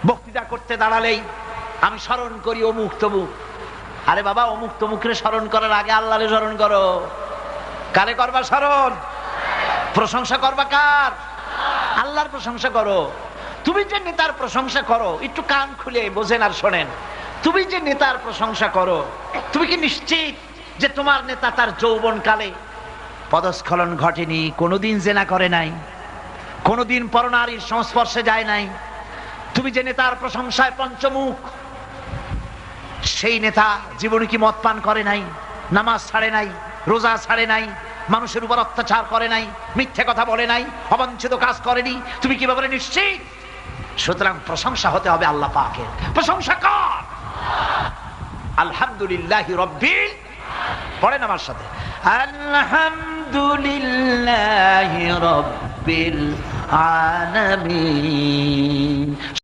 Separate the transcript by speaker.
Speaker 1: বক্তৃতা করতে দাঁড়ালেই আমি স্মরণ করি অমুক তমুক। আরে বাবা, অমুক তমুকরে স্মরণ করার আগে আল্লাহরে স্মরণ করো। কারে করবা স্মরণ? প্রশংসা করবা কার? আল্লাহর প্রশংসা করো। তুমি যে নেতার প্রশংসা করো, একটু কান খুলে বোঝেন আর শোনেন, তুমি যে নেতার প্রশংসা করো, তুমি কি নিশ্চিত যে তোমার নেতা তার যৌবনকালে পদস্খলন ঘটেনি, কোনোদিন জেনা করে নাই, কোনোদিন পরনারীর সংস্পর্শে যায় নাই? তুমি যে নেতার প্রশংসায় পঞ্চমুখ, সেই নেতা জীবনে কি মদ পান করে নাই, নামাজ ছাড়ে নাই, রোজা ছাড়ে নাই, মানুষের উপর অত্যাচার করে নাই, মিথ্যে কথা বলে নাই, অবাঞ্ছিত কাজ করেনি? তুমি কি ব্যাপারে নিশ্চিত? সুতরাং প্রশংসা হতে হবে আল্লাহ পাকের। প্রশংসা কর আলহামদুলিল্লাহি রাব্বিল, পড়েন আমার সাথে, আলহামদুলিল্লাহি রাব্বিল আলামিন।